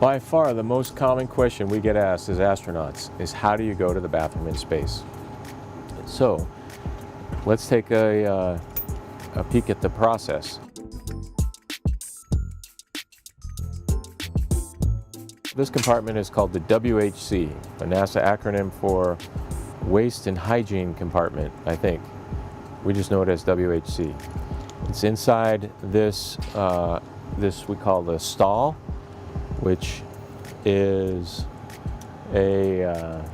By far the most common question we get asked as astronauts is how do you go to the bathroom in space? So let's take a peek at the process. This compartment is called the WHC, a NASA acronym for Waste and Hygiene Compartment, I think. We just know it as WHC. It's inside this, this we call the stall, which is a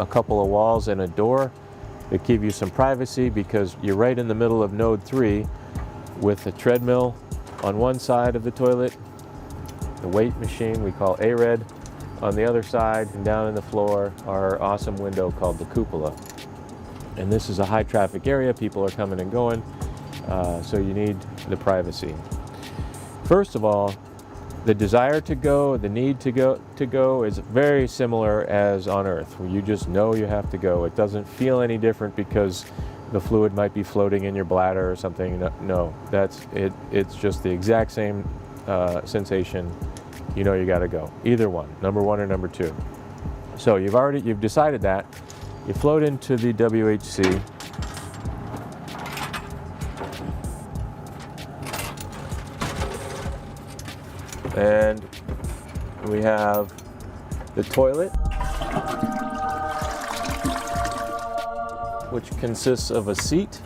couple of walls and a door that give you some privacy because you're right in the middle of node 3 with a treadmill on one side of the toilet, the weight machine we call ARED on the other side, and down in the floor our awesome window called the cupola. And this is a high traffic area, people are coming and going, so you need the privacy. First of all, the desire to go, the need to go is very similar as on Earth. You just know you have to go. It doesn't feel any different because the fluid might be floating in your bladder or something. No, that's it. It's just the exact same sensation. You know you got to go. Either one, number 1 or number 2. So you've decided that. You float into the WHC. And we have the toilet, which consists of a seat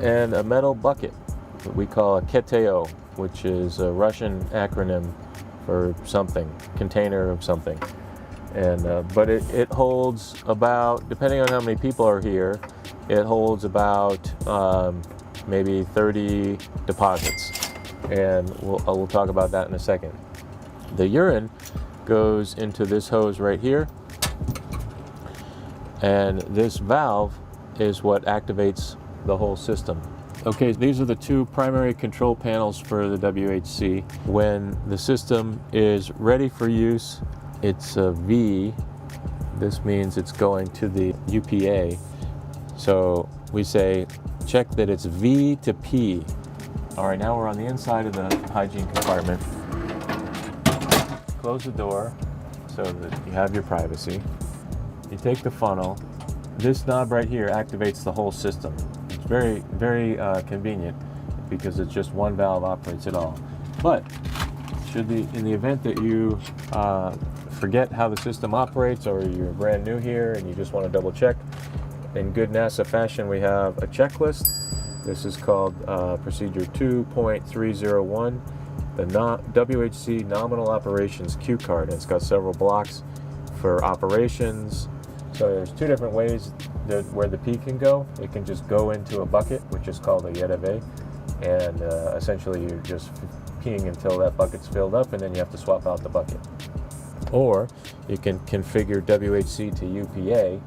and a metal bucket that we call a keteo, which is a Russian acronym for something, container of something. And but it holds about, depending on how many people are here, it holds about maybe 30 deposits. And we'll talk about that in a second. The urine goes into this hose right here, and this valve is what activates the whole system. Okay, these are the 2 primary control panels for the WHC. When the system is ready for use, it's a V. This means it's going to the UPA. So we say check that it's V to P. All right, now we're on the inside of the hygiene compartment. Close the door so that you have your privacy. You take the funnel. This knob right here activates the whole system. It's very, very convenient because it's just one valve operates it all. But in the event that you forget how the system operates, or you're brand new here and you just want to double check, in good NASA fashion, we have a checklist. This is called procedure 2.301, the WHC nominal operations cue card. And it's got several blocks for operations. So there's 2 different ways where the pee can go. It can just go into a bucket, which is called a YEDAVE, and essentially you're just peeing until that bucket's filled up, and then you have to swap out the bucket. Or you can configure WHC to UPA,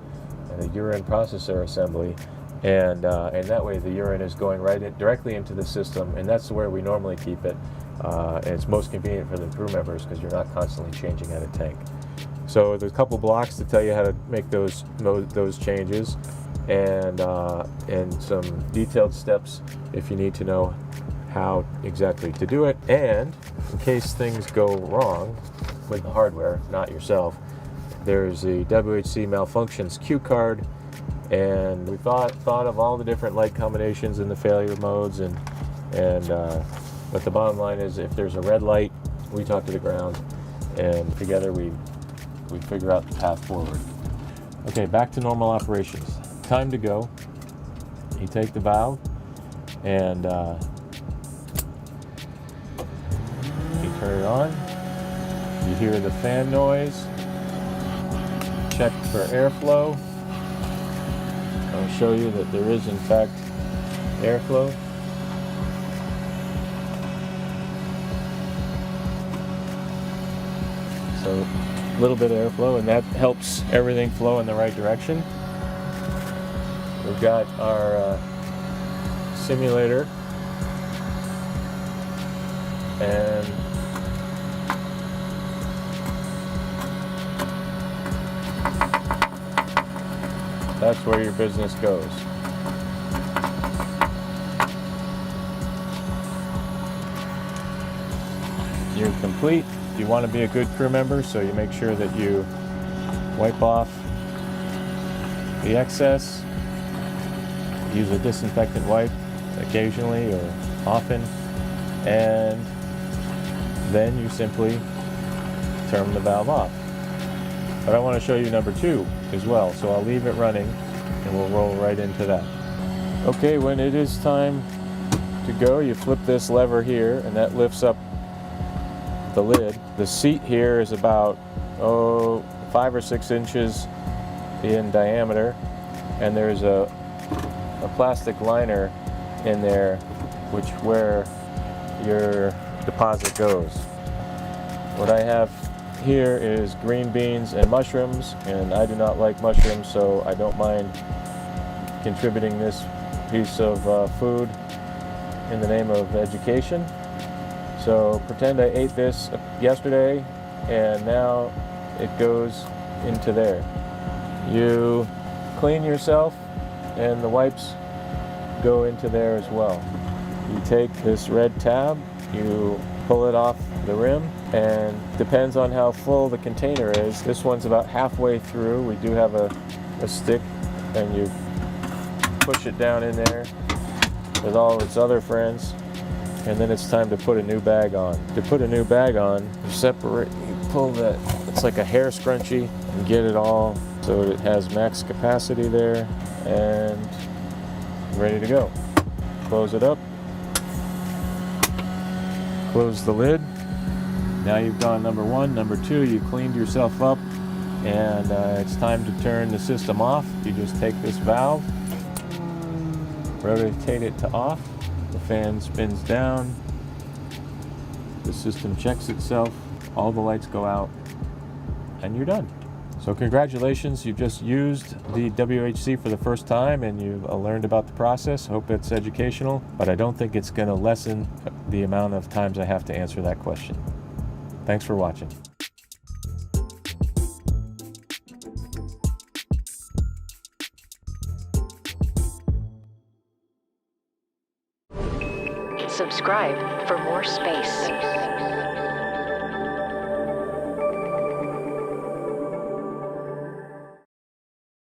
and the urine processor assembly, and that way the urine is going directly into the system, and that's where we normally keep it. And it's most convenient for the crew members because you're not constantly changing out a tank. So there's a couple blocks to tell you how to make those changes, and some detailed steps if you need to know how exactly to do it. And in case things go wrong with the hardware, not yourself, there's a WHC malfunctions cue card. And we thought of all the different light combinations and the failure modes, but the bottom line is, if there's a red light, we talk to the ground, and together we figure out the path forward. Okay, back to normal operations. Time to go. You take the valve, and you turn it on. You hear the fan noise. Check for airflow. I'll show you that there is, in fact, airflow. So a little bit of airflow, and that helps everything flow in the right direction. We've got our simulator, and that's where your business goes. You're complete. you want to be a good crew member, so you make sure that you wipe off the excess. Use a disinfectant wipe occasionally or often, and then you simply turn the valve off. But I want to show you number 2 as well, so I'll leave it running and we'll roll right into that. Okay, when it is time to go, you flip this lever here and that lifts up the lid. The seat here is about 5 or 6 inches in diameter, and there's a plastic liner in there where your deposit goes. What I have here is green beans and mushrooms, and I do not like mushrooms, so I don't mind contributing this piece of food in the name of education. So pretend I ate this yesterday and now it goes into there. You clean yourself and the wipes go into there as well. You take this red tab, you pull it off the rim, and depends on how full the container is. This one's about halfway through. We do have a stick, and you push it down in there with all its other friends, and then it's time to put a new bag on. To put a new bag on, you pull that, it's like a hair scrunchie, and get it all so it has max capacity there, and ready to go. Close it up, close the lid. Now you've gone number 1, number 2, you cleaned yourself up, and it's time to turn the system off. You just take this valve, rotate it to off, the fan spins down, the system checks itself, all the lights go out, and you're done. So congratulations, you've just used the WHC for the first time and you've learned about the process. Hope it's educational, but I don't think it's going to lessen the amount of times I have to answer that question. Thanks for watching. Subscribe for more space.